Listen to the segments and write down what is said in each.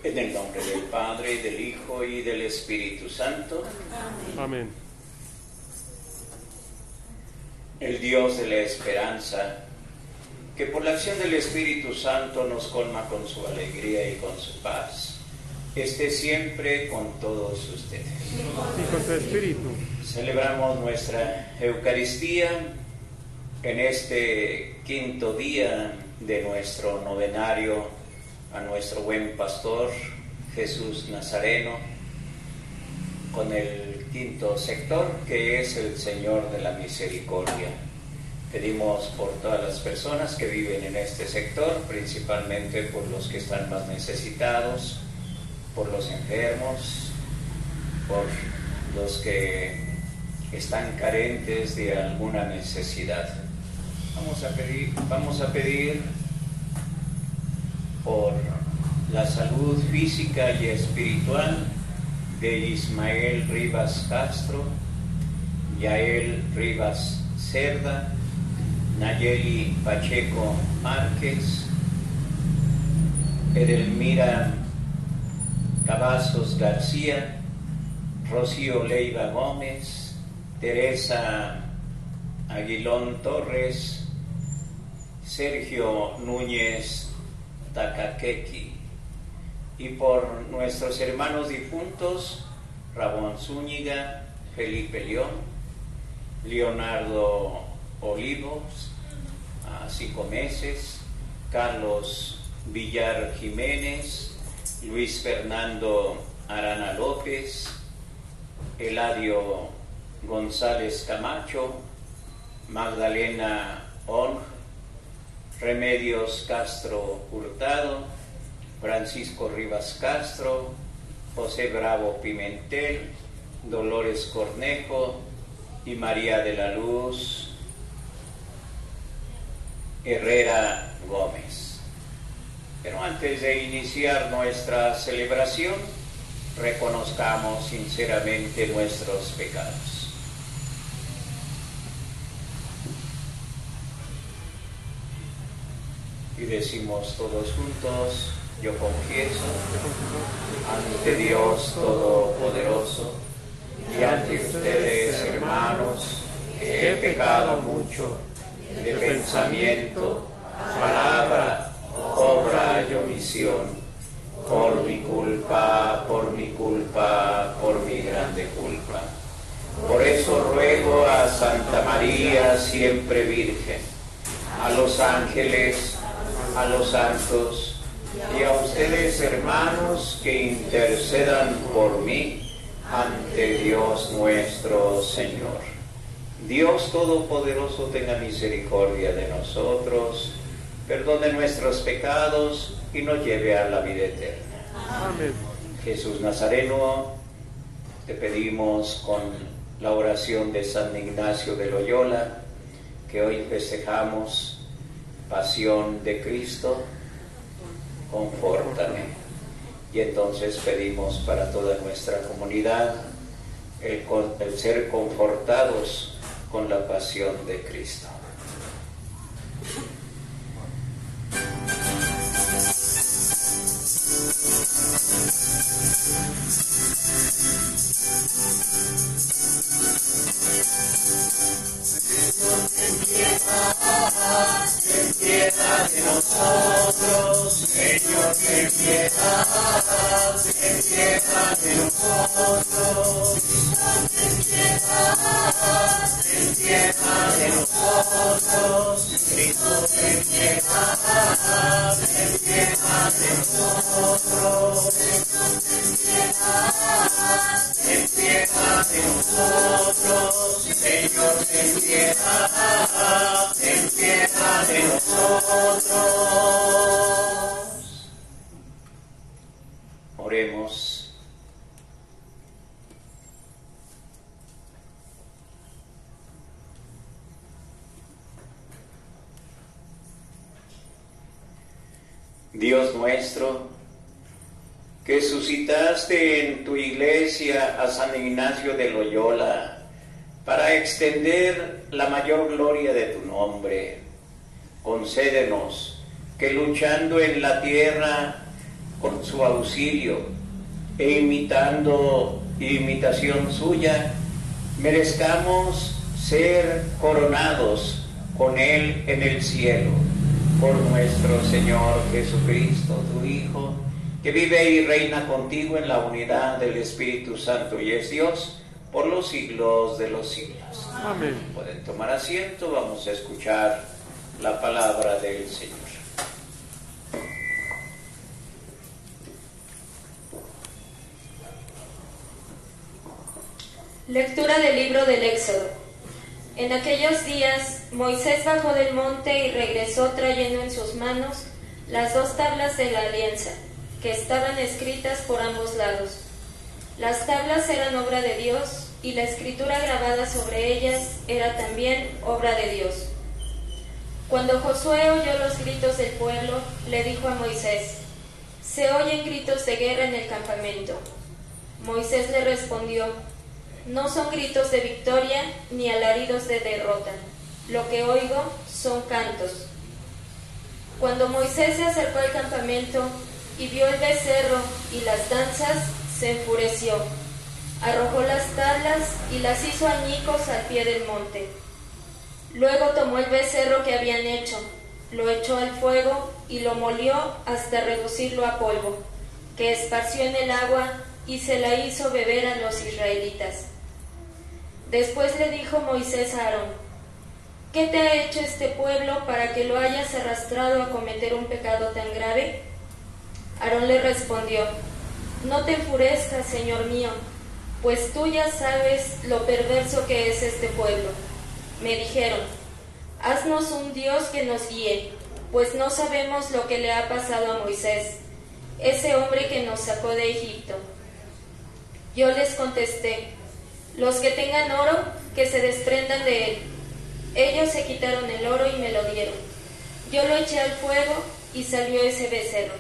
En el nombre del Padre, del Hijo y del Espíritu Santo. Amén. El Dios de la esperanza, que por la acción del Espíritu Santo nos colma con su alegría y con su paz, esté siempre con todos ustedes. Y con tu espíritu. Celebramos nuestra Eucaristía en este quinto día de nuestro novenario a nuestro buen pastor Jesús Nazareno, con el quinto sector, que es el Señor de la Misericordia. Pedimos por todas las personas que viven en este sector, principalmente por los que están más necesitados, por los enfermos, por los que están carentes de alguna necesidad. Vamos a pedir por la salud física y espiritual de Ismael Rivas Castro, Yael Rivas Cerda, Nayeli Pacheco Márquez, Edelmira Cavazos García, Rocío Leiva Gómez, Teresa Aguilón Torres, Sergio Núñez Tacaquequi, y por nuestros hermanos difuntos Ramón Zúñiga, Felipe León, Leonardo Olivos, 5 meses, Carlos Villar Jiménez, Luis Fernando Arana López, Eladio González Camacho, Magdalena Ong, Remedios Castro Hurtado, Francisco Rivas Castro, José Bravo Pimentel, Dolores Cornejo y María de la Luz Herrera Gómez. Pero antes de iniciar nuestra celebración, reconozcamos sinceramente nuestros pecados. Y decimos todos juntos: yo confieso ante Dios Todopoderoso y ante ustedes, hermanos, que he pecado mucho de pensamiento, palabra, obra y omisión, por mi culpa, por mi grande culpa. Por eso ruego a Santa María, siempre Virgen, a los ángeles, a los santos y a ustedes, hermanos, que intercedan por mí ante Dios nuestro Señor. Dios Todopoderoso tenga misericordia de nosotros, perdone nuestros pecados y nos lleve a la vida eterna. Amén. Jesús Nazareno, te pedimos con la oración de San Ignacio de Loyola, que hoy festejamos Pasión de Cristo, confórtame. Y entonces pedimos para toda nuestra comunidad el ser confortados con la pasión de Cristo. Ten piedad de nosotros, Señor, ten piedad de nosotros, ten piedad de nosotros, Cristo, ten piedad de nosotros, ten piedad de nosotros, Señor, ten piedad de nosotros. Oremos. Dios nuestro, que suscitaste en tu iglesia a San Ignacio de Loyola para extender la mayor gloria de tu nombre, concédenos que luchando en la tierra con su auxilio e imitando imitación suya, merezcamos ser coronados con Él en el cielo, por nuestro Señor Jesucristo, tu Hijo, que vive y reina contigo en la unidad del Espíritu Santo y es Dios, por los siglos de los siglos. Amén. Pueden tomar asiento, vamos a escuchar la palabra del Señor. Lectura del libro del Éxodo. En aquellos días Moisés bajó del monte y regresó trayendo en sus manos las 2 tablas de la alianza, que estaban escritas por ambos lados. Las tablas eran obra de Dios, y la escritura grabada sobre ellas era también obra de Dios. Cuando Josué oyó los gritos del pueblo, le dijo a Moisés: «Se oyen gritos de guerra en el campamento». Moisés le respondió: «No son gritos de victoria ni alaridos de derrota. Lo que oigo son cantos». Cuando Moisés se acercó al campamento y vio el becerro y las danzas, se enfureció. Arrojó las tablas y las hizo añicos al pie del monte. Luego tomó el becerro que habían hecho, lo echó al fuego y lo molió hasta reducirlo a polvo, que esparció en el agua y se la hizo beber a los israelitas. Después le dijo Moisés a Aarón: «¿Qué te ha hecho este pueblo para que lo hayas arrastrado a cometer un pecado tan grave?». Aarón le respondió: «No te enfurezcas, Señor mío, pues tú ya sabes lo perverso que es este pueblo. Me dijeron: haznos un Dios que nos guíe, pues no sabemos lo que le ha pasado a Moisés, ese hombre que nos sacó de Egipto». Yo les contesté: «Los que tengan oro, que se desprendan de él». Ellos se quitaron el oro y me lo dieron. Yo lo eché al fuego y salió ese becerro.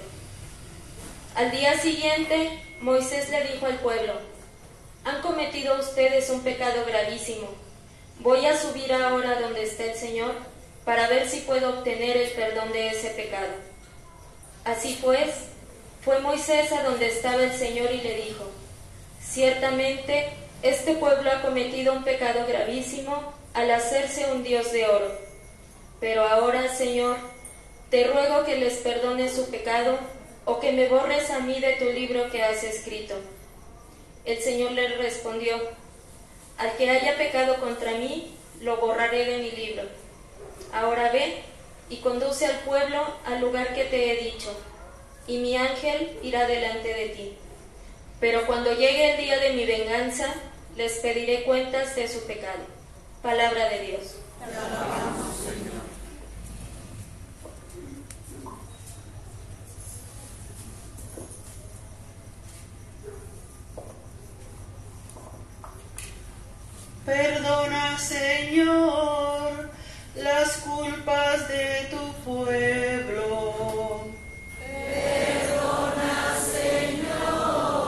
Al día siguiente, Moisés le dijo al pueblo: «Han cometido ustedes un pecado gravísimo. Voy a subir ahora donde está el Señor para ver si puedo obtener el perdón de ese pecado». Así pues, fue Moisés a donde estaba el Señor y le dijo: «Ciertamente, este pueblo ha cometido un pecado gravísimo al hacerse un Dios de oro. Pero ahora, Señor, te ruego que les perdones su pecado o que me borres a mí de tu libro que has escrito». El Señor le respondió: «Al que haya pecado contra mí, lo borraré de mi libro. Ahora ve y conduce al pueblo al lugar que te he dicho, y mi ángel irá delante de ti. Pero cuando llegue el día de mi venganza, les pediré cuentas de su pecado». Palabra de Dios. Te alabamos, Señor. Perdona, Señor, las culpas de tu pueblo. Perdona, Señor,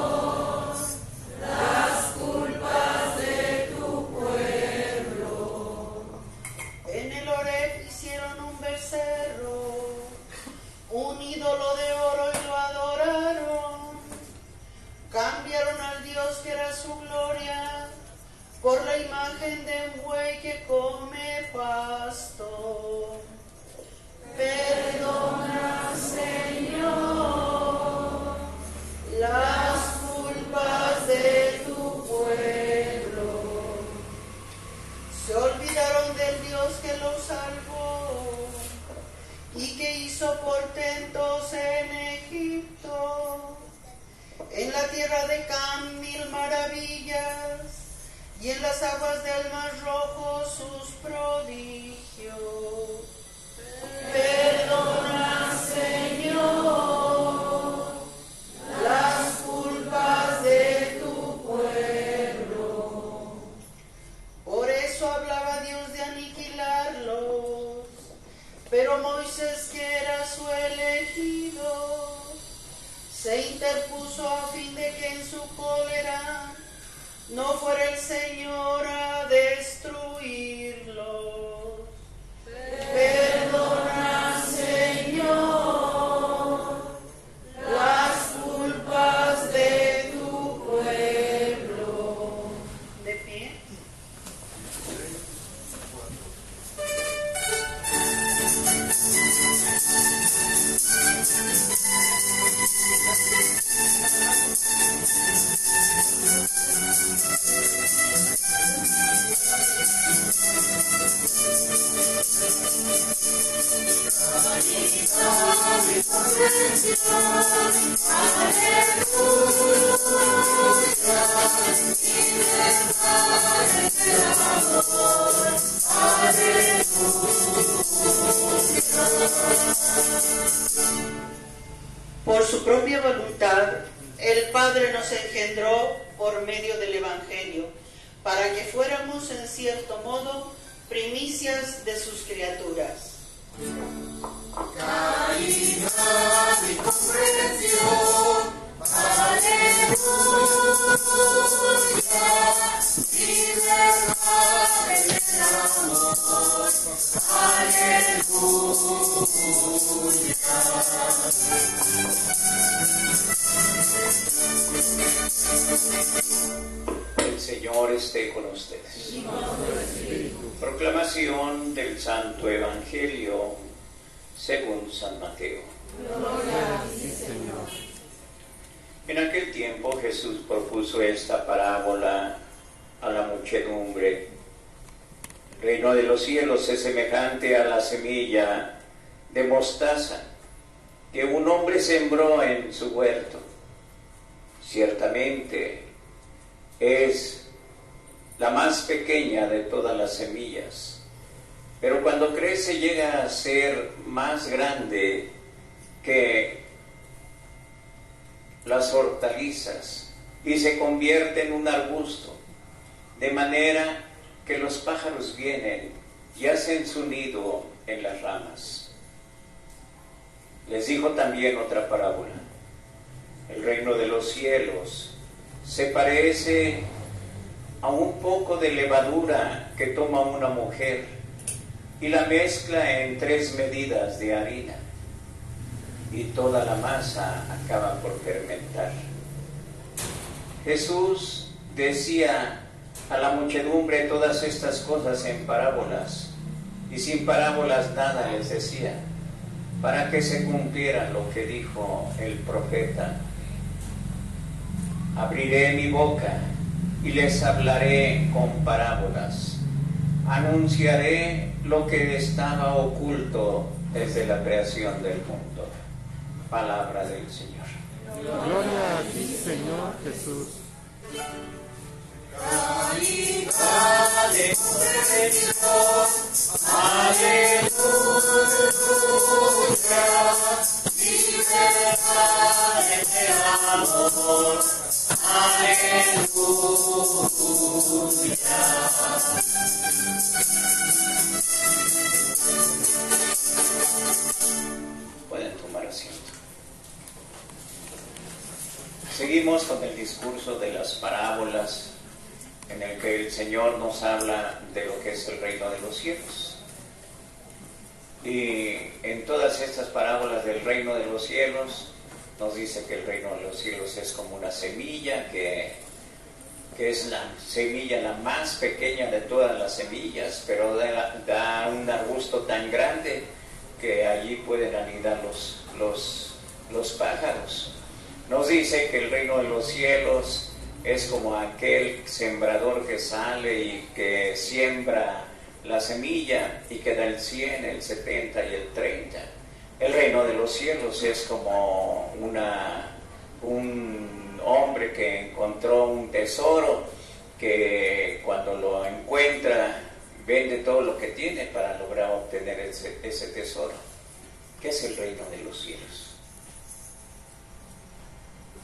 las culpas de tu pueblo. En el Horeb hicieron un becerro, un ídolo de oro, y lo adoraron. Cambiaron al Dios que era su gloria por la imagen de un buey que come pasto. Perdona, Señor, las culpas de tu pueblo. Se olvidaron del Dios que los salvó y que hizo portentos en Egipto. En la tierra de Cam 1000 maravillas, y en las aguas del Mar Rojo sus prodigios. Perdona, Señor, las culpas de tu pueblo. Por eso hablaba Dios de aniquilarlos, pero Moisés, que era su elegido, se interpuso a fin de que en su cólera no fuera el Señor a destruirlos. Perdona, Señor, Por su propia voluntad, el Padre nos engendró por medio del Evangelio, para que fuéramos en cierto modo primicias de sus criaturas. Caridad y comprensión, aleluya, libertad en el amor, El Señor esté con ustedes. Proclamación del Santo Evangelio según San Mateo. Gloria a ti, Señor. En aquel tiempo Jesús propuso esta parábola a la muchedumbre. El reino de los cielos es semejante a la semilla de mostaza que un hombre sembró en su huerto. Ciertamente es la más pequeña de todas las semillas, pero cuando crece llega a ser más grande que las hortalizas y se convierte en un arbusto, de manera que los pájaros vienen y hacen su nido en las ramas. Les dijo también otra parábola. El reino de los cielos se parece a un poco de levadura que toma una mujer y la mezcla en 3 medidas de harina, y toda la masa acaba por fermentar. Jesús decía a la muchedumbre todas estas cosas en parábolas, y sin parábolas nada les decía, para que se cumpliera lo que dijo el profeta: abriré mi boca y les hablaré con parábolas, anunciaré lo que estaba oculto desde la creación del mundo. Palabra del Señor. Gloria a ti, Señor Jesús. Caridad de comprensión, aleluya, libertad en el amor, aleluya. Pueden tomar asiento. Seguimos con el discurso de las parábolas, en el que el Señor nos habla de lo que es el reino de los cielos. Y en todas estas parábolas del reino de los cielos nos dice que el reino de los cielos es como una semilla, que es la semilla la más pequeña de todas las semillas, pero da un arbusto tan grande que allí pueden anidar los pájaros. Nos dice que el reino de los cielos es como aquel sembrador que sale y que siembra la semilla y que da el 100, el 70 y el 30. El reino de los cielos es como un hombre que encontró un tesoro, que cuando lo encuentra vende todo lo que tiene para lograr obtener ese tesoro. ¿Qué es el reino de los cielos?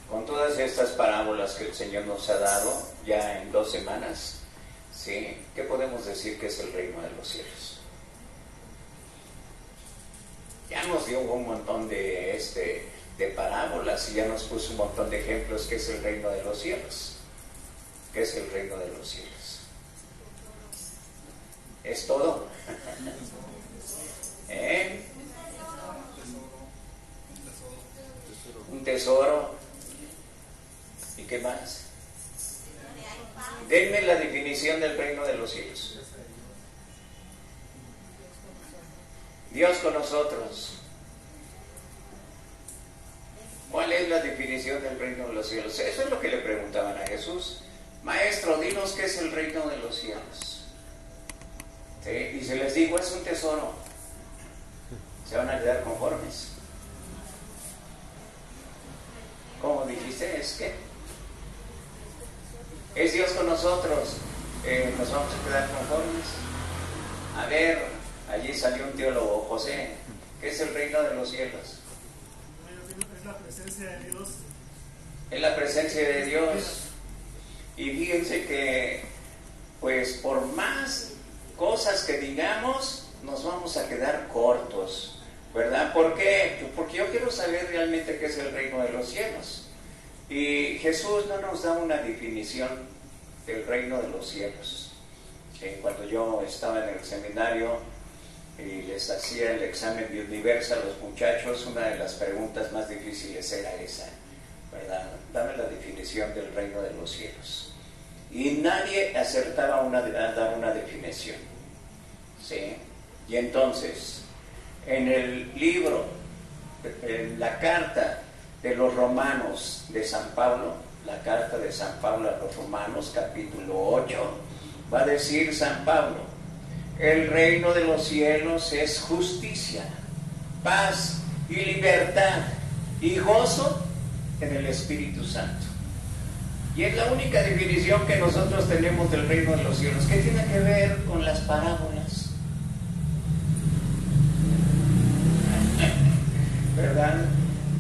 Con todas estas parábolas que el Señor nos ha dado ya en 2 semanas, ¿sí? ¿Qué podemos decir que es el reino de los cielos? Ya nos dio un montón de parábolas y ya nos puso un montón de ejemplos. ¿Qué es el reino de los cielos? ¿Qué es el reino de los cielos? ¿Es todo? Un tesoro. ¿Y qué más? Denme la definición del reino de los cielos. Dios con nosotros. ¿Cuál es la definición del reino de los cielos? Eso es lo que le preguntaban a Jesús. Maestro, dinos qué es el reino de los cielos. ¿Sí? Y se les dijo, es un tesoro. Se van a quedar conformes. ¿Cómo dijiste? ¿Es qué? Es Dios con nosotros. ¿Nos vamos a quedar conformes? A ver, allí salió un teólogo, José. ¿Qué es el reino de los cielos? Es la presencia de Dios. Es la presencia de Dios. Y fíjense que, pues, por más cosas que digamos, nos vamos a quedar cortos, ¿verdad? ¿Por qué? Porque yo quiero saber realmente qué es el reino de los cielos. Y Jesús no nos da una definición del reino de los cielos. Cuando yo estaba en el seminario y les hacía el examen de Universa a los muchachos, una de las preguntas más difíciles era esa, ¿verdad? Dame la definición del reino de los cielos. Y nadie acertaba a dar una definición, ¿sí? Y entonces, en el libro, en la carta de los Romanos de San Pablo, la carta de San Pablo a los Romanos, capítulo 8, va a decir San Pablo: el reino de los cielos es justicia, paz y libertad y gozo en el Espíritu Santo. Y es la única definición que nosotros tenemos del reino de los cielos. ¿Qué tiene que ver con las parábolas? ¿Verdad?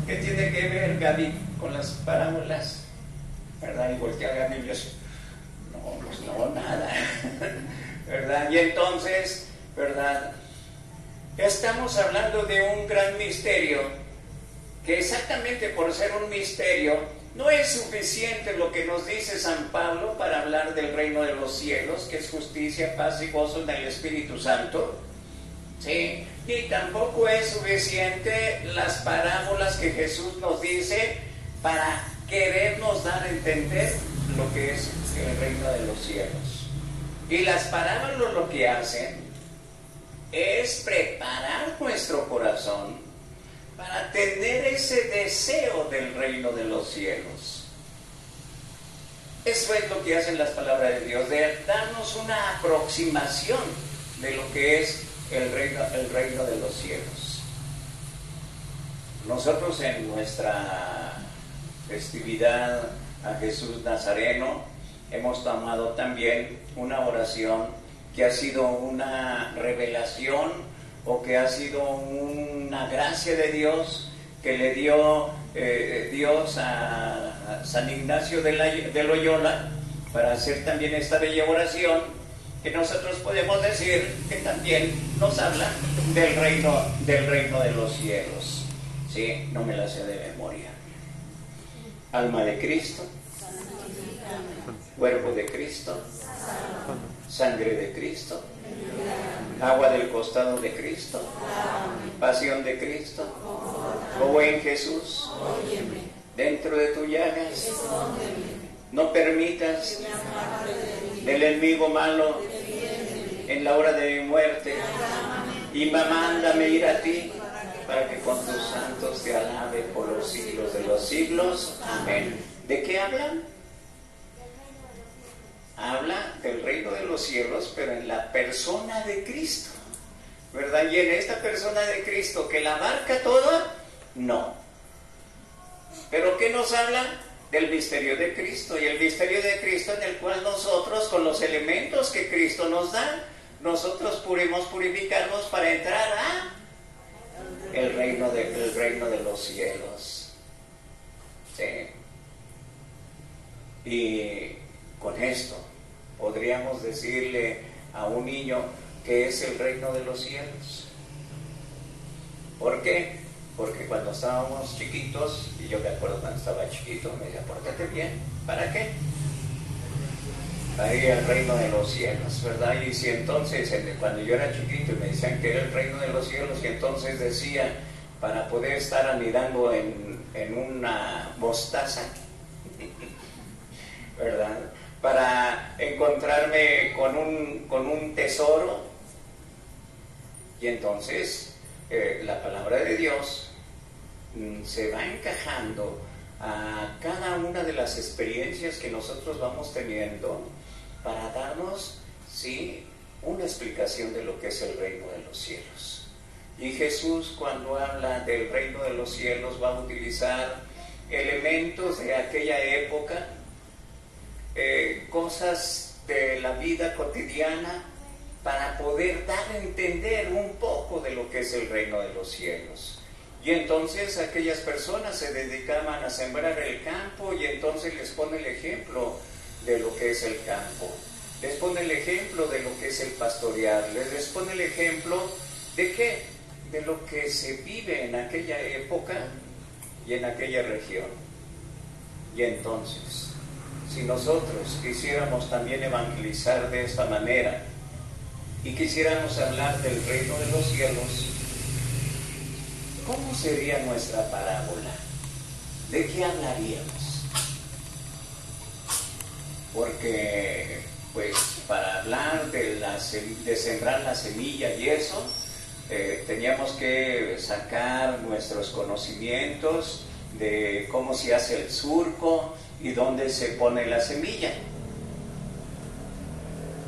¿Qué tiene que ver, Gaby, con las parábolas? ¿Verdad? Y voltea a Gaby y le dice: no, pues no, nada. ¿Verdad? Y entonces, ¿verdad? Estamos hablando de un gran misterio, que exactamente por ser un misterio, no es suficiente lo que nos dice San Pablo para hablar del reino de los cielos, que es justicia, paz y gozo en el Espíritu Santo, ¿sí? Y tampoco es suficiente las parábolas que Jesús nos dice para querernos dar a entender lo que es el reino de los cielos. Y las parábolas lo que hacen es preparar nuestro corazón para tener ese deseo del reino de los cielos. Eso es lo que hacen las palabras de Dios, de darnos una aproximación de lo que es el reino de los cielos. Nosotros en nuestra festividad a Jesús Nazareno hemos tomado también una oración que ha sido una revelación o que ha sido una gracia de Dios que le dio Dios a San Ignacio de Loyola para hacer también esta bella oración, que nosotros podemos decir que también nos habla del reino de los cielos. Sí, no me la sé de memoria. Alma de Cristo, cuerpo de Cristo, sangre de Cristo, agua del costado de Cristo, pasión de Cristo, oh buen Jesús, dentro de tu llagas, no permitas del enemigo malo en la hora de mi muerte, y mándame ir a ti para que con tus santos te alabe por los siglos de los siglos. Amén. ¿De qué hablan? Habla del reino de los cielos, pero en la persona de Cristo, ¿verdad? Y en esta persona de Cristo, ¿que la abarca toda? No. ¿Pero qué nos habla? Del misterio de Cristo, y el misterio de Cristo en el cual nosotros, con los elementos que Cristo nos da, nosotros podemos purificarnos para entrar a el reino de los cielos. Sí. Y con esto podríamos decirle a un niño que es el reino de los cielos. ¿Por qué? Porque cuando estábamos chiquitos, y yo me acuerdo cuando estaba chiquito, me decía: pórtate bien. ¿Para qué? Para ir al reino de los cielos, ¿verdad? Y si entonces, cuando yo era chiquito y me decían que era el reino de los cielos, y entonces decía, para poder estar anidando en una mostaza, ¿verdad? Para encontrarme con un tesoro. Y entonces la palabra de Dios se va encajando a cada una de las experiencias que nosotros vamos teniendo para darnos, sí, una explicación de lo que es el reino de los cielos. Y Jesús, cuando habla del reino de los cielos, va a utilizar elementos de aquella época, cosas de la vida cotidiana, para poder dar a entender un poco de lo que es el reino de los cielos. Y entonces aquellas personas se dedicaban a sembrar el campo, y entonces les pone el ejemplo de lo que es el campo, les pone el ejemplo de lo que es el pastorear, les pone el ejemplo de qué, de lo que se vive en aquella época y en aquella región. Y entonces, si nosotros quisiéramos también evangelizar de esta manera y quisiéramos hablar del reino de los cielos, ¿cómo sería nuestra parábola? ¿De qué hablaríamos? Porque, pues, para hablar de sembrar la semilla y eso, teníamos que sacar nuestros conocimientos de cómo se hace el surco y dónde se pone la semilla.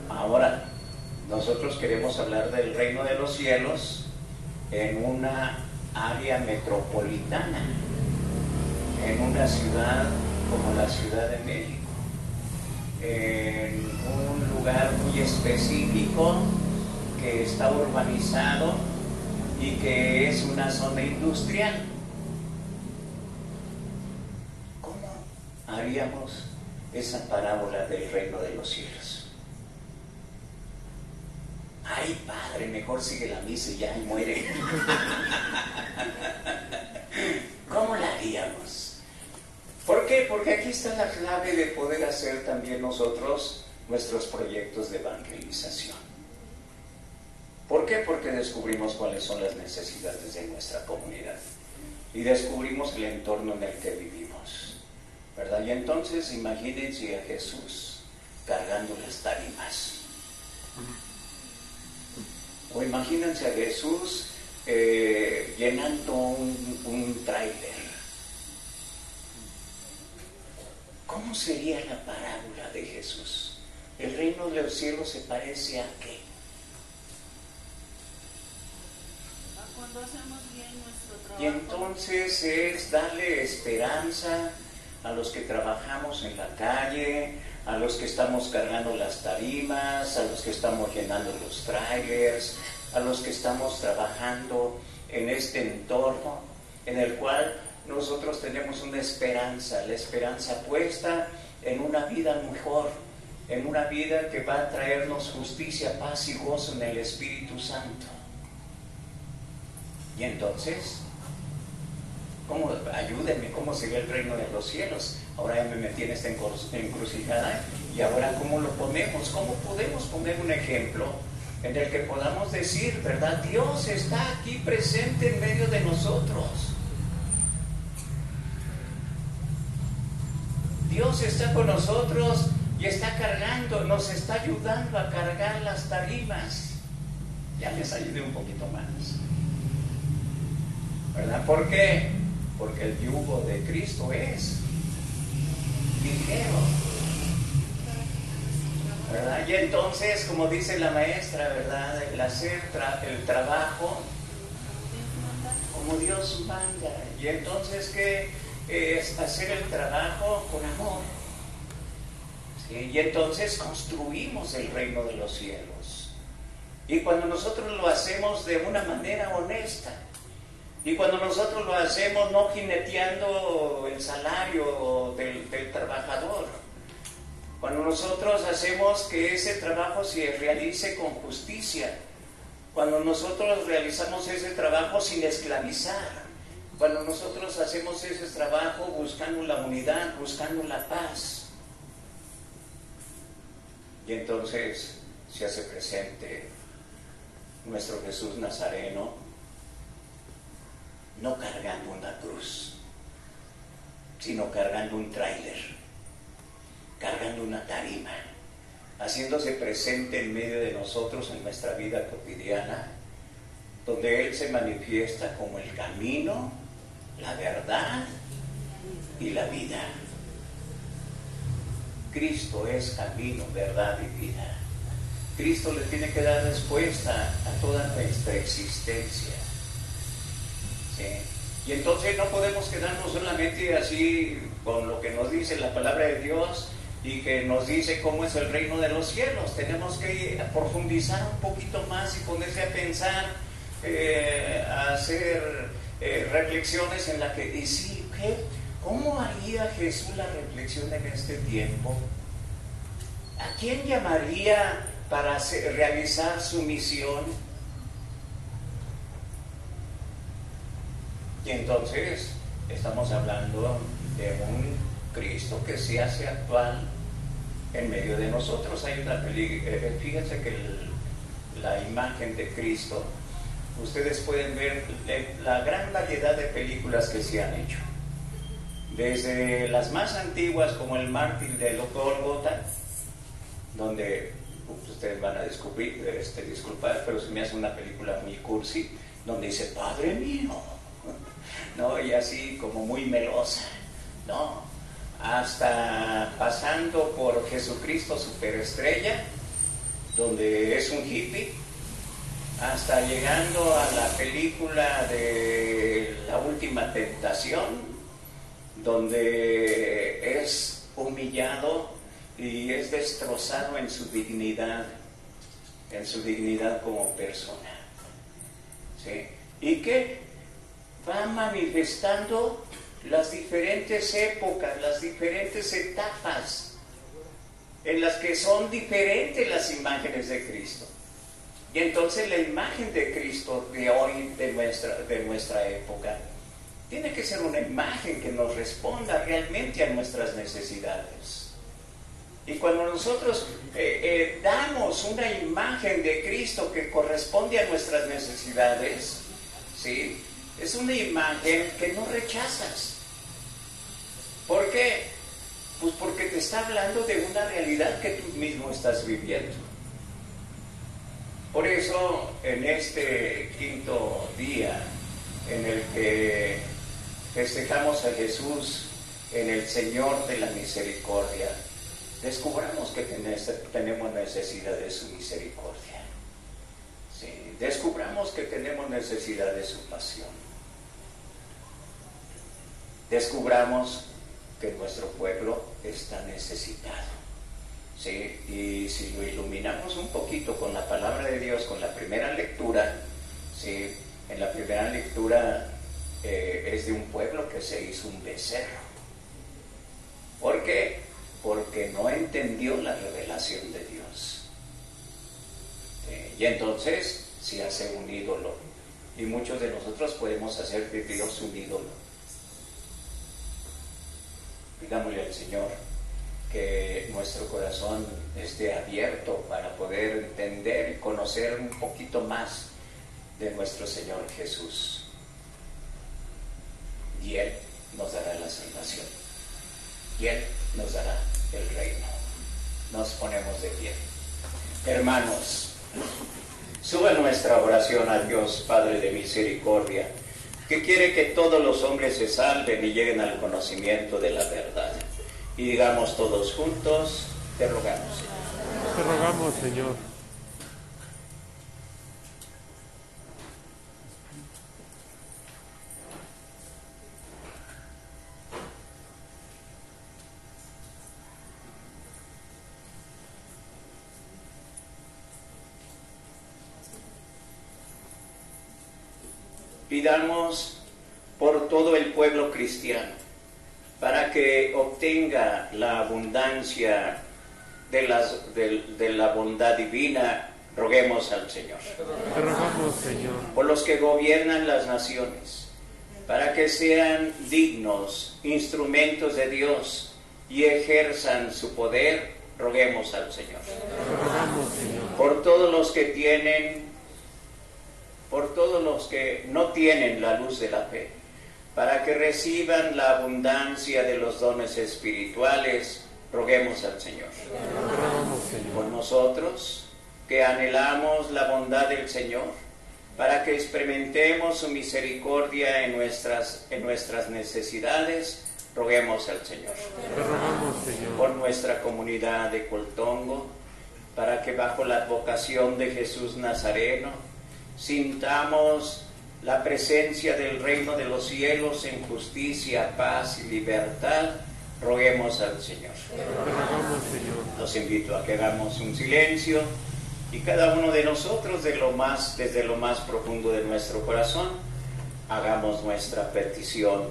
Ahora, nosotros queremos hablar del reino de los cielos en una área metropolitana, en una ciudad como la Ciudad de México, en un lugar muy específico que está urbanizado y que es una zona industrial. ¿Cómo haríamos esa parábola del reino de los cielos? Ay, padre, mejor sigue la misa y ya y muere. ¿Cómo la haríamos? ¿Por qué? Porque aquí está la clave de poder hacer también nosotros nuestros proyectos de evangelización. ¿Por qué? Porque descubrimos cuáles son las necesidades de nuestra comunidad y descubrimos el entorno en el que vivimos, ¿verdad? Y entonces imagínense a Jesús cargando las tarimas. O imagínense a Jesús llenando un tráiler. ¿Cómo sería la parábola de Jesús? ¿El reino de los cielos se parece a qué? A cuando hacemos bien nuestro trabajo. Y entonces es darle esperanza a los que trabajamos en la calle, a los que estamos cargando las tarimas, a los que estamos llenando los trailers, a los que estamos trabajando en este entorno en el cual nosotros tenemos una esperanza, la esperanza puesta en una vida mejor, en una vida que va a traernos justicia, paz y gozo en el Espíritu Santo. Y entonces, ayúdenme, ¿cómo sería el reino de los cielos? Ahora ya me metí en esta encrucijada, y ahora ¿cómo lo ponemos? ¿Cómo podemos poner un ejemplo en el que podamos decir, ¿verdad? Dios está aquí presente en medio de nosotros. Dios está con nosotros y está cargando, nos está ayudando a cargar las tarimas. Ya les ayudé un poquito más, ¿verdad? ¿Por qué? Porque el yugo de Cristo es ligero, ¿verdad? Y entonces, como dice la maestra, ¿verdad? El hacer el trabajo como Dios manda. Y entonces, ¿qué es hacer el trabajo con amor? ¿Sí? Y entonces construimos el reino de los cielos. Y cuando nosotros lo hacemos de una manera honesta, y cuando nosotros lo hacemos no jineteando el salario del trabajador, cuando nosotros hacemos que ese trabajo se realice con justicia, cuando nosotros realizamos ese trabajo sin esclavizar, cuando nosotros hacemos ese trabajo buscando la unidad, buscando la paz, y entonces se hace presente nuestro Jesús Nazareno, no cargando una cruz, sino cargando un tráiler, cargando una tarima, haciéndose presente en medio de nosotros en nuestra vida cotidiana, donde Él se manifiesta como el camino, la verdad y la vida. Cristo es camino, verdad y vida. Cristo le tiene que dar respuesta a toda nuestra existencia. ¿Sí? Y entonces no podemos quedarnos solamente así con lo que nos dice la palabra de Dios y que nos dice cómo es el reino de los cielos. Tenemos que profundizar un poquito más y ponerse a pensar, a hacer reflexiones en las que, y sí, ¿cómo haría Jesús la reflexión en este tiempo? ¿A quién llamaría para realizar su misión? Y entonces estamos hablando de un Cristo que se hace actual en medio de nosotros. Hay una fíjense que la imagen de Cristo, ustedes pueden ver la gran variedad de películas que se han hecho. Desde las más antiguas como El Mártir de Gólgota, donde ustedes van a disculpar, pero se me hace una película muy cursi, donde dice Padre mío, ¿no? Y así como muy melosa, ¿no? Hasta pasando por Jesucristo Superestrella, donde es un hippie, hasta llegando a la película de La Última Tentación, donde es humillado y es destrozado en su dignidad como persona, ¿sí? Y que va manifestando las diferentes épocas, las diferentes etapas en las que son diferentes las imágenes de Cristo. Y entonces la imagen de Cristo de hoy, de nuestra época, tiene que ser una imagen que nos responda realmente a nuestras necesidades. Y cuando nosotros damos una imagen de Cristo que corresponde a nuestras necesidades, ¿sí?, es una imagen que no rechazas. ¿Por qué? Pues porque te está hablando de una realidad que tú mismo estás viviendo. Por eso, en este quinto día en el que festejamos a Jesús en el Señor de la Misericordia, descubramos que tenemos necesidad de su misericordia. Sí, descubramos que tenemos necesidad de su pasión. Descubramos que nuestro pueblo está necesitado. ¿Sí? Y si lo iluminamos un poquito con la palabra de Dios, con la primera lectura, ¿sí?, en la primera lectura es de un pueblo que se hizo un becerro. ¿Por qué? Porque no entendió la revelación de Dios. Y entonces se hace un ídolo. Y muchos de nosotros podemos hacer de Dios un ídolo. Pidámosle al Señor que nuestro corazón esté abierto para poder entender y conocer un poquito más de nuestro Señor Jesús. Y Él nos dará la salvación. Y Él nos dará el reino. Nos ponemos de pie. Hermanos, sube nuestra oración a Dios, Padre de misericordia, que quiere que todos los hombres se salven y lleguen al conocimiento de la verdad. Y digamos todos juntos, te rogamos, Señor. Te rogamos, Señor. Pidamos por todo el pueblo cristiano, para que obtenga la abundancia de la bondad divina. Roguemos al Señor. Te rogamos, Señor. Por los que gobiernan las naciones, para que sean dignos instrumentos de Dios y ejerzan su poder. Roguemos al Señor. Te rogamos, Señor. Por todos los que no tienen la luz de la fe, para que reciban la abundancia de los dones espirituales. Roguemos al Señor. Te rogamos, Señor. Por nosotros, que anhelamos la bondad del Señor, para que experimentemos su misericordia en nuestras necesidades. Roguemos al Señor. Te rogamos, Señor. Por nuestra comunidad de Coltongo, para que bajo la advocación de Jesús Nazareno sintamos la presencia del reino de los cielos en justicia, paz y libertad, roguemos al Señor. Te rogamos, Señor. Los invito a que hagamos un silencio y cada uno de nosotros desde lo más profundo de nuestro corazón, hagamos nuestra petición,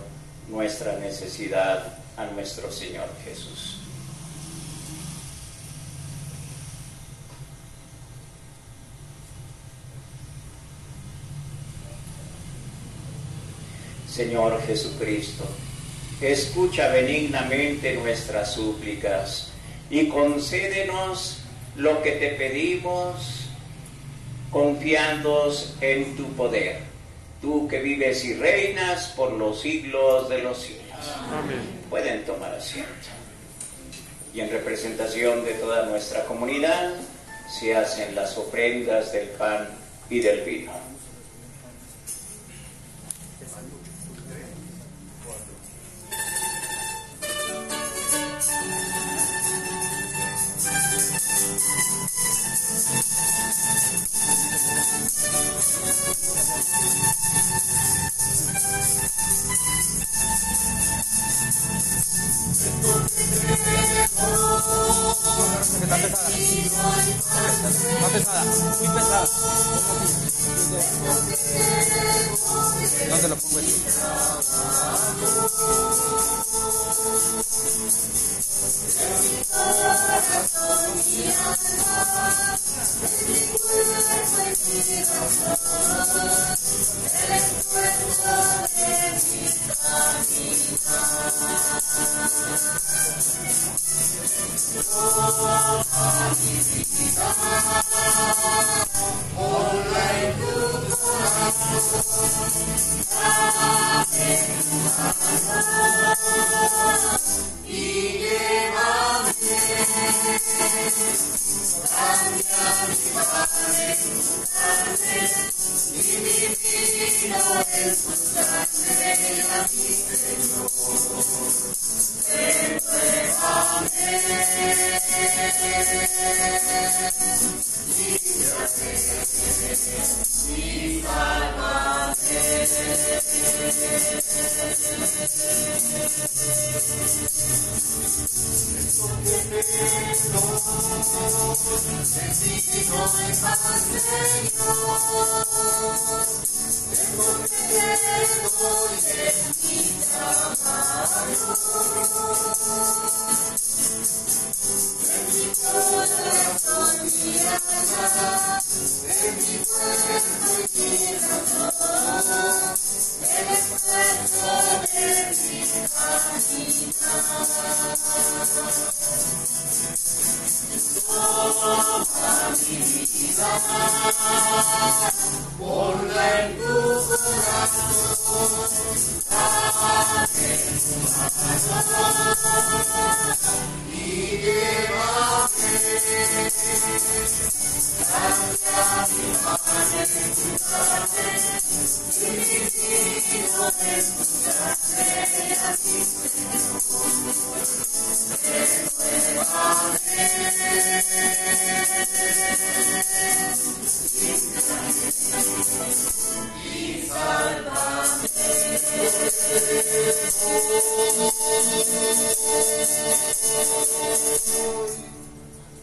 nuestra necesidad a nuestro Señor Jesús. Señor Jesucristo, escucha benignamente nuestras súplicas y concédenos lo que te pedimos, confiando en tu poder, tú que vives y reinas por los siglos de los siglos. Amén. Pueden tomar asiento. Y en representación de toda nuestra comunidad se hacen las ofrendas del pan y del vino. Está pesada. Está pesada, muy pesada. ¿Dónde lo pongo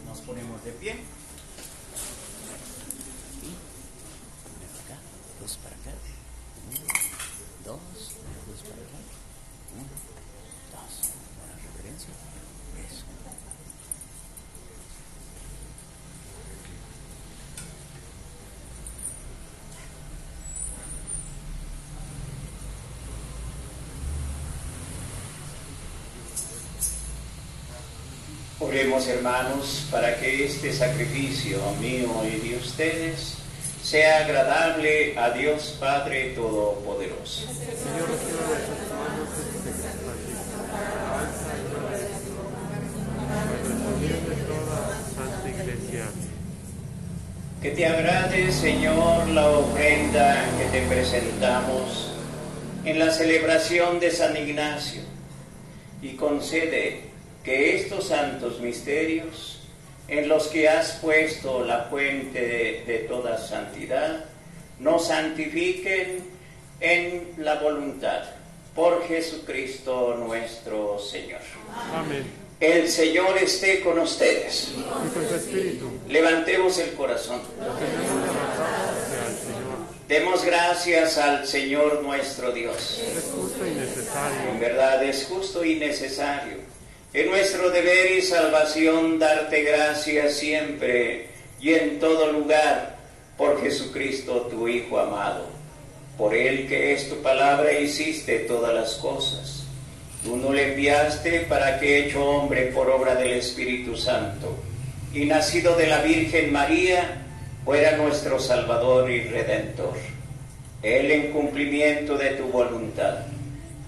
Nos ponemos de pie. Acá, dos para acá. 1, 2, 2 para acá. 1, 2. Buena reverencia. Eso. Oremos, hermanos, para que este sacrificio mío y de ustedes sea agradable a Dios Padre Todopoderoso. Señor, reciba de tus manos este sacrificio. Alabanza y gloria a tu nombre. Por el bien de toda Santa Iglesia. Que te agrade, Señor, la ofrenda que te presentamos en la celebración de San Ignacio y concede que estos santos misterios en los que has puesto la fuente de toda santidad nos santifiquen en la voluntad, por Jesucristo nuestro Señor. Amén. El Señor esté con ustedes. Y con tu espíritu. Levantemos el corazón. Lo tenemos levantado hacia el Señor. Demos gracias al Señor nuestro Dios. Es justo y necesario. En verdad es justo y necesario. Es nuestro deber y salvación darte gracias siempre y en todo lugar por Jesucristo tu Hijo amado. Por Él que es tu palabra hiciste todas las cosas. Tú no le enviaste para que, hecho hombre por obra del Espíritu Santo y nacido de la Virgen María, fuera nuestro Salvador y Redentor. Él, en cumplimiento de tu voluntad,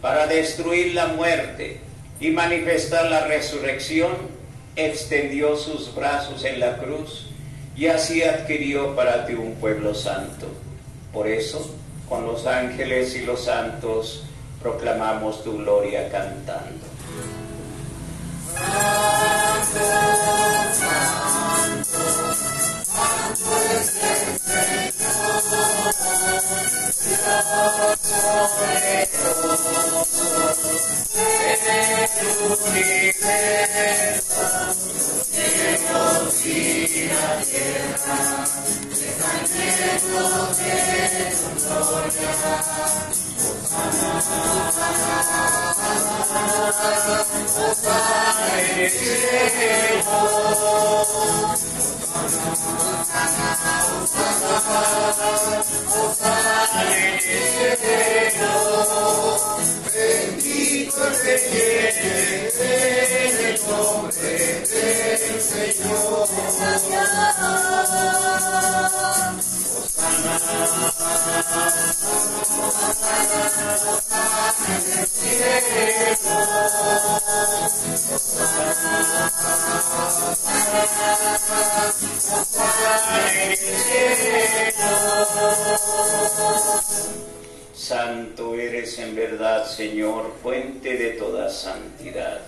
para destruir la muerte y manifestar la resurrección, extendió sus brazos en la cruz y así adquirió para ti un pueblo santo. Por eso, con los ángeles y los santos, proclamamos tu gloria cantando. Santo, santo, santo es el Señor, Dios poderoso, del universo, cielos y la tierra, están llenos de tu gloria. Osana en el cielo, Osana en el cielo, bendito el que viene en el nombre del Señor. Osana en el cielo, Santo eres en verdad, Señor, fuente de toda santidad.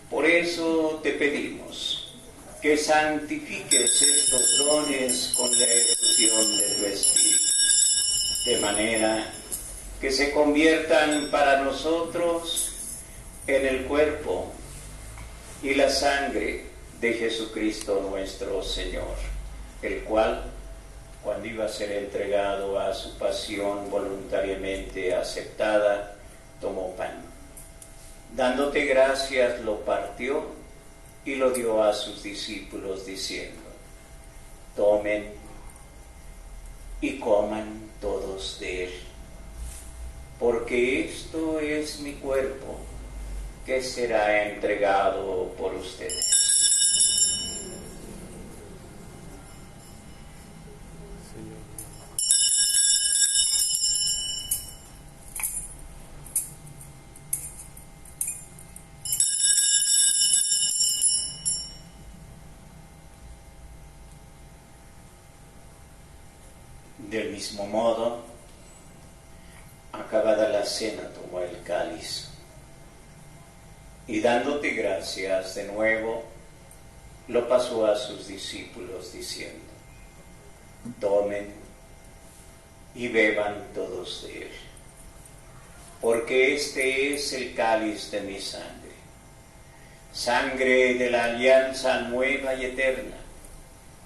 Por eso te pedimos que santifiques estos dones con la efusión de tu Espíritu, de manera que se conviertan para nosotros en el cuerpo y la sangre de Jesucristo nuestro Señor, el cual, cuando iba a ser entregado a su pasión voluntariamente aceptada, tomó pan. Dándote gracias, lo partió y lo dio a sus discípulos, diciendo: tomen y coman todos de él, porque esto es mi cuerpo, que será entregado por ustedes. Del mismo modo, acabada la cena, tomó el cáliz y, dándote gracias de nuevo, lo pasó a sus discípulos, diciendo: tomen y beban todos de él, porque este es el cáliz de mi sangre, sangre de la alianza nueva y eterna,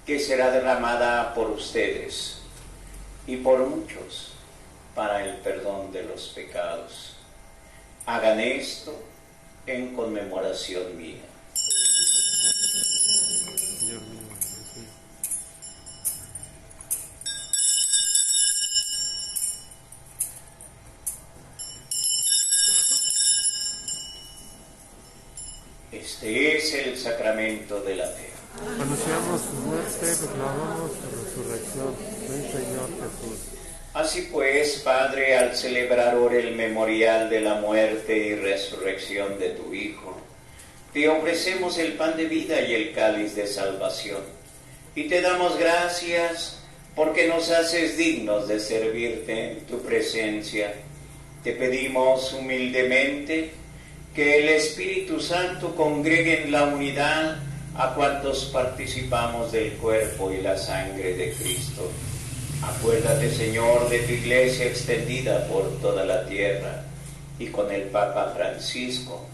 que será derramada por ustedes y por muchos para el perdón de los pecados. Hagan esto en conmemoración mía. Señor mío, Jesús. Este es el sacramento de la fe. Anunciamos su muerte, proclamamos su resurrección. Ven, Señor Jesús. Así pues, Padre, al celebrar ahora el memorial de la muerte y resurrección de tu Hijo, te ofrecemos el pan de vida y el cáliz de salvación, y te damos gracias porque nos haces dignos de servirte en tu presencia. Te pedimos humildemente que el Espíritu Santo congregue en la unidad a cuantos participamos del cuerpo y la sangre de Cristo, Acuérdate, Señor, de tu iglesia extendida por toda la tierra, y con el Papa Francisco,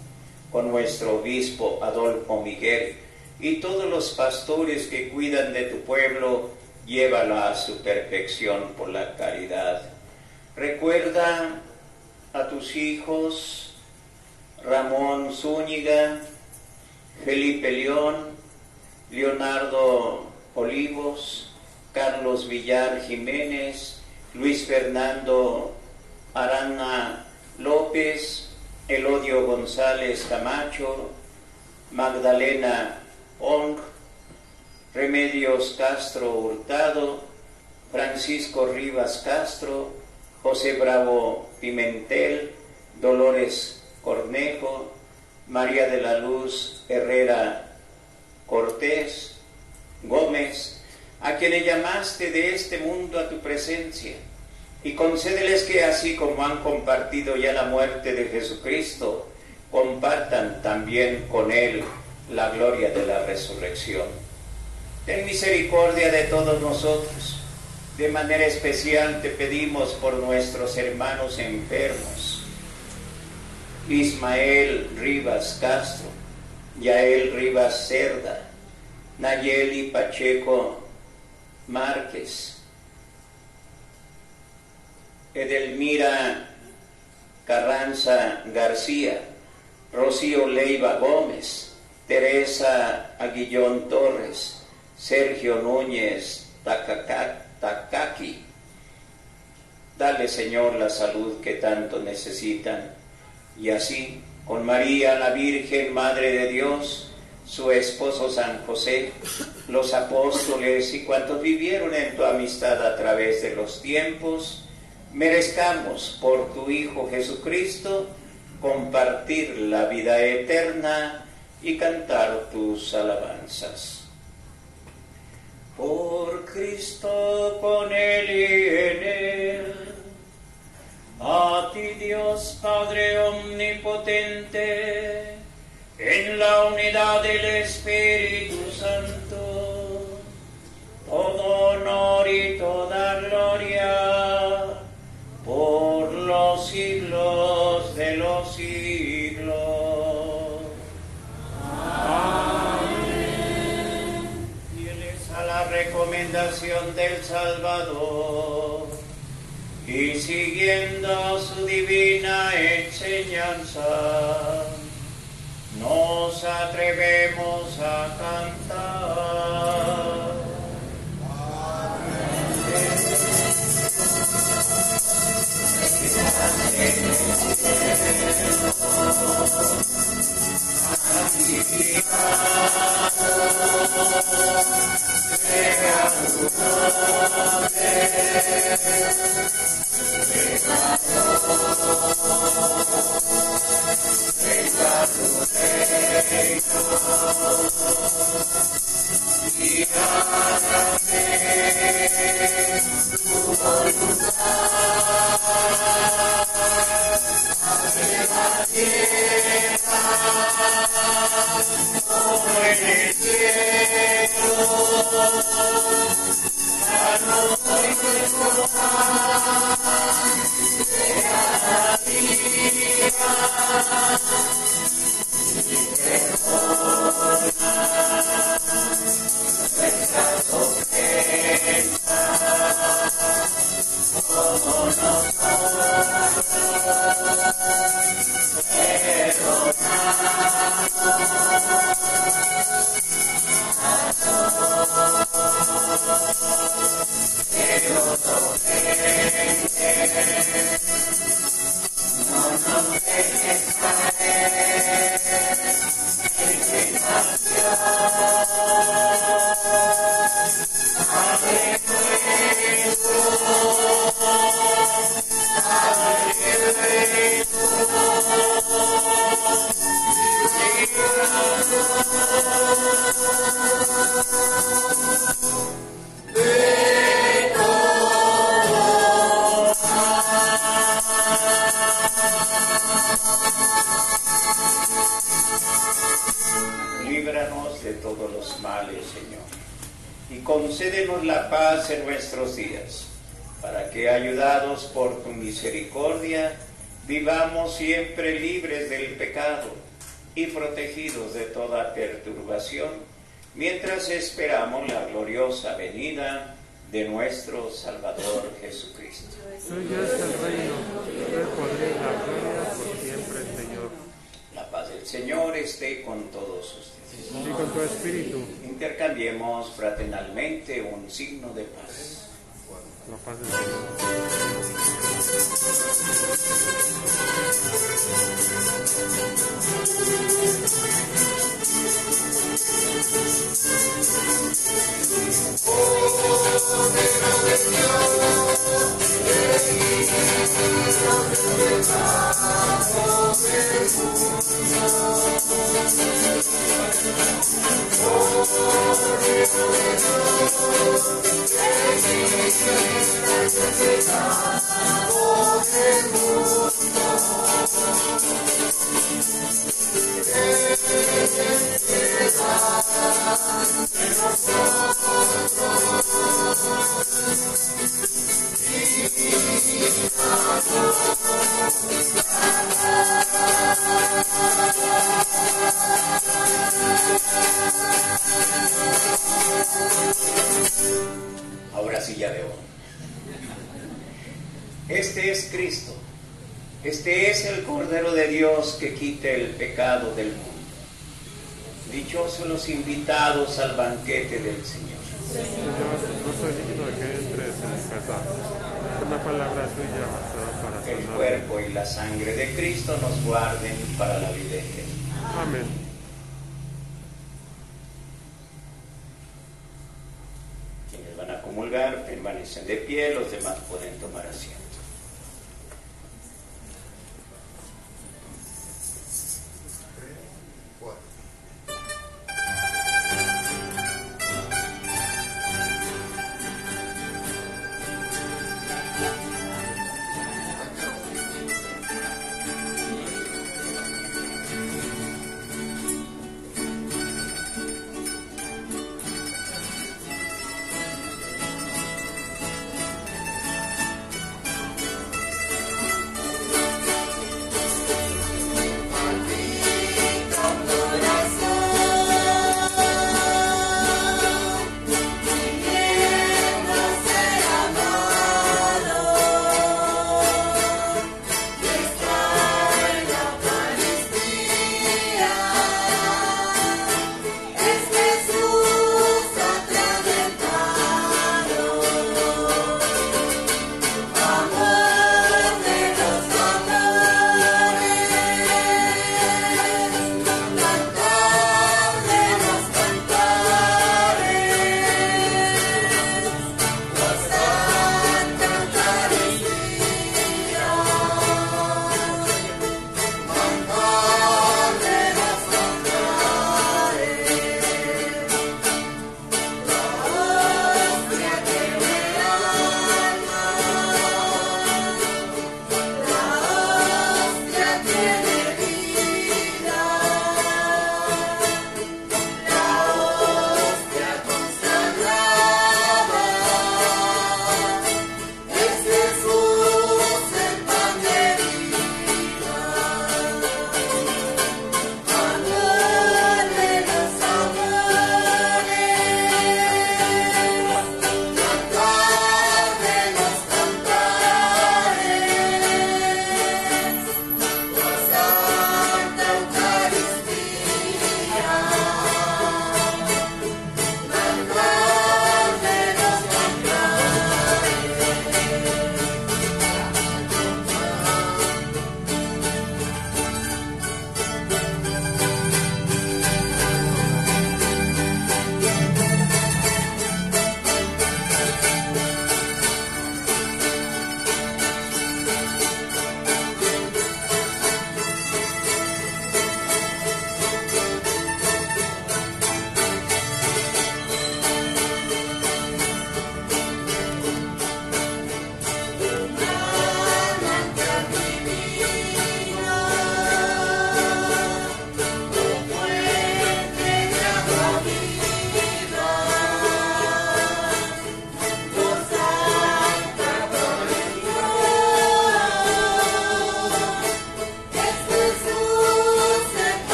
con nuestro obispo Adolfo Miguel, y todos los pastores que cuidan de tu pueblo, llévalo a su perfección por la caridad. Recuerda a tus hijos Ramón Zúñiga, Felipe León, Leonardo Olivos, Carlos Villar Jiménez, Luis Fernando Arana López, Elodio González Camacho, Magdalena Ong, Remedios Castro Hurtado, Francisco Rivas Castro, José Bravo Pimentel, Dolores Cornejo, María de la Luz Herrera Cortés Gómez, a quienes llamaste de este mundo a tu presencia, y concédeles que así como han compartido ya la muerte de Jesucristo, compartan también con Él la gloria de la resurrección. Ten misericordia de todos nosotros. De manera especial te pedimos por nuestros hermanos enfermos, Ismael Rivas Castro, Yael Rivas Cerda, Nayeli Pacheco Márquez, Edelmira Carranza García, Rocío Leiva Gómez, Teresa Aguillón Torres, Sergio Núñez Takaki. Dale, Señor, la salud que tanto necesitan. Y así, con María, la Virgen, Madre de Dios, su esposo San José, los apóstoles y cuantos vivieron en tu amistad a través de los tiempos, merezcamos por tu Hijo Jesucristo compartir la vida eterna y cantar tus alabanzas. Por Cristo, con Él y en Él, a ti Dios Padre omnipotente, en la unidad del Espíritu Santo, todo honor y toda gloria, por los siglos de los siglos. Amén. Fieles a la recomendación del Salvador y siguiendo su divina enseñanza, nos atrevemos a cantar. Líbranos de todos los males, Señor, y concédenos la paz en nuestros días, para que, ayudados por tu misericordia, vivamos siempre libres del pecado y protegidos de toda perturbación, mientras esperamos la gloriosa venida de nuestro Salvador Jesucristo. Tuyo es el reino, el poder y la gloria por siempre, Señor. La paz del Señor esté con todos ustedes. Y con tu espíritu. Intercambiemos fraternalmente un signo de paz. La paz del Señor. Ahora sí ya veo. Este es Cristo. Este es el Cordero de Dios que quita el pecado del mundo. Dichosos los invitados al banquete del Señor. Señor, no soy digno de que entres en mi casa. Una palabra tuya bastada para El sanar. cuerpo y la sangre de Cristo nos guarden para la vida eterna. Amén. Quienes van a comulgar permanecen de pie, los demás pueden tomar asiento.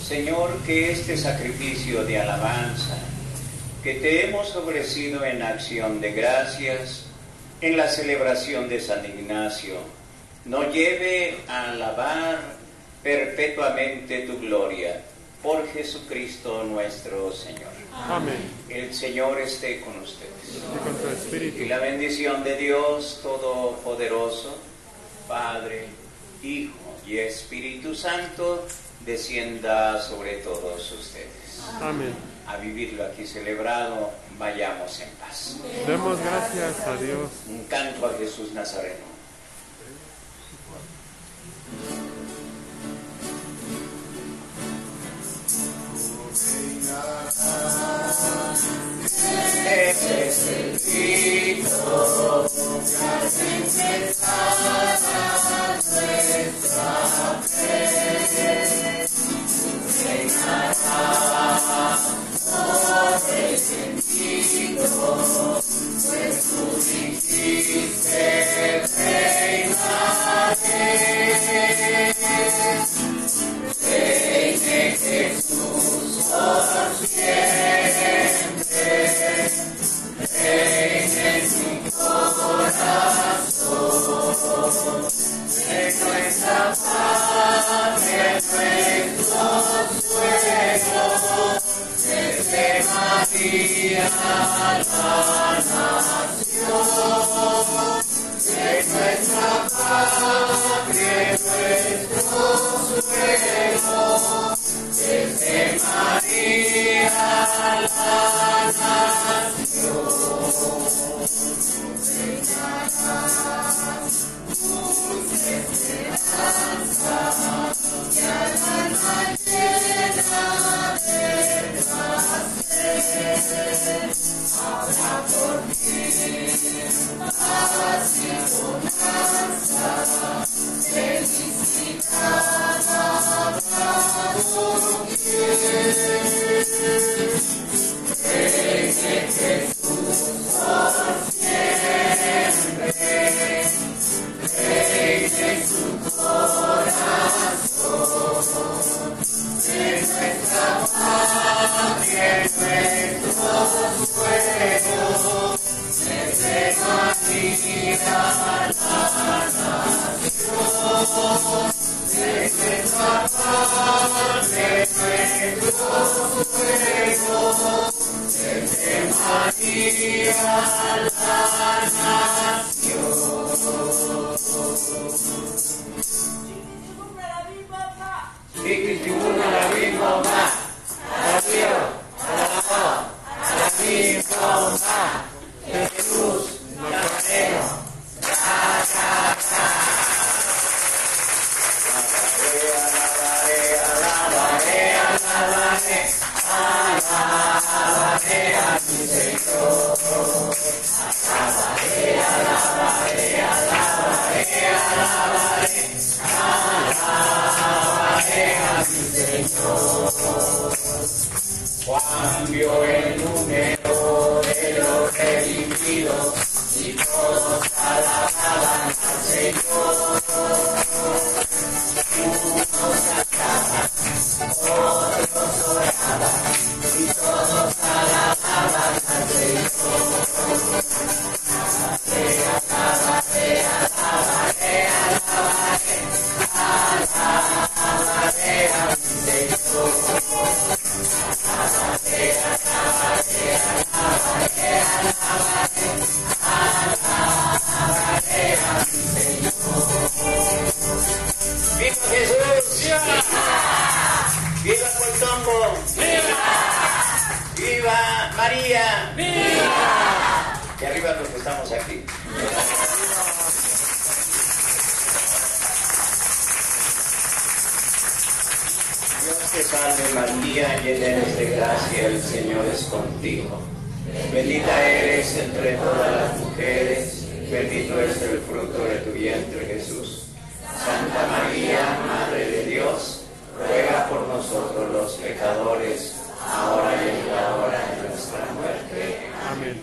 Señor, que este sacrificio de alabanza que te hemos ofrecido en acción de gracias en la celebración de San Ignacio nos lleve a alabar perpetuamente tu gloria por Jesucristo nuestro Señor. Amén. El Señor esté con ustedes. Y con tu espíritu. Y la bendición de Dios Todopoderoso, Padre, Hijo y Espíritu Santo, descienda sobre todos ustedes. Amén. A vivirlo aquí celebrado, vayamos en paz. Demos gracias a Dios. Un canto a Jesús Nazareno. Ese es el grito que hace empezar nuestra fe. Reinará sobre el sentido, pues tú dijiste reinaré. Reine Jesús por siempre, reine en mi corazón, de nuestra patria, nuestro suelo, desde María la nación, de nuestra patria, nuestro suelo, desde María la nación. Esperanza que alma llena de placer, habrá por ti paz y bonanza, felicidad habrá por ti. Reine Jesús por siempre, reine en tu corazón, de nuestra patria, en nuestro suelo, desde María la nación, de nuestra patria, en nuestro suelo, desde María la nación. la misma Jesús Nazareno. Alabaré a mi Señor. Alabaré a mi Señor. Juan vio el número de los redimidos y todos alababan al Señor. Unos cantaban, otros oraban y todos alababan al Señor. Alabaré a mi Señor. ¡Viva Jesús! ¡Viva! ¡Viva Coltombo! ¡Viva! ¡Viva María! ¡Viva! Y arriba los que estamos aquí. Dios te salve María, llena eres de gracia, el Señor es contigo. Bendita eres entre todas las mujeres, bendito es el fruto de tu vientre Jesús. Santa María, Madre de Dios, ruega por nosotros los pecadores, ahora y en la hora de nuestra muerte. Amén.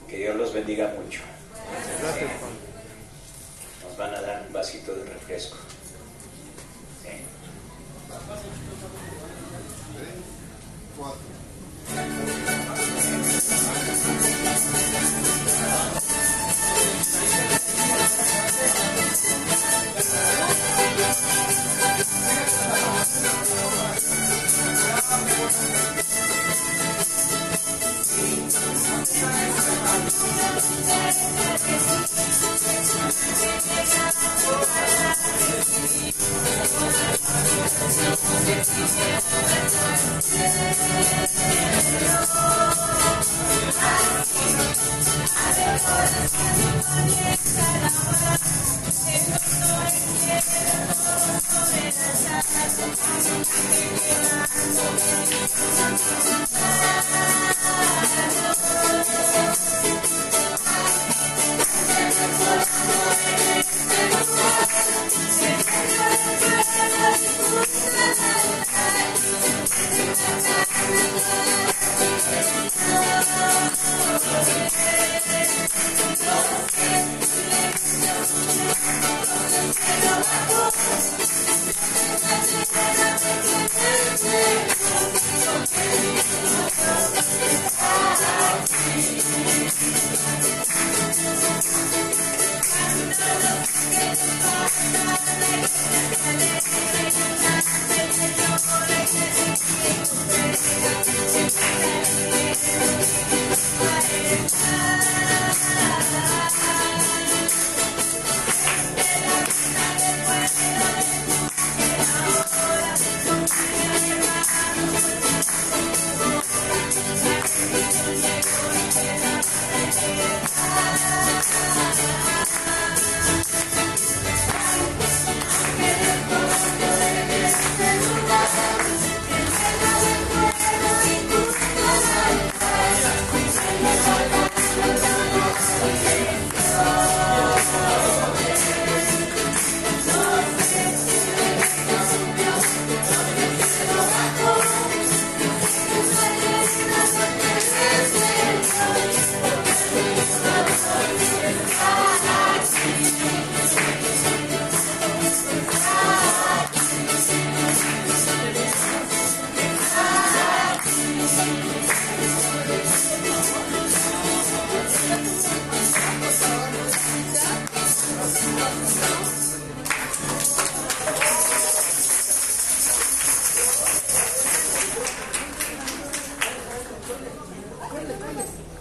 Que Dios los bendiga mucho. Gracias, Juan. Nos van a dar un vasito de refresco. Sí.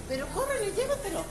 Pero córrele, llévatelo.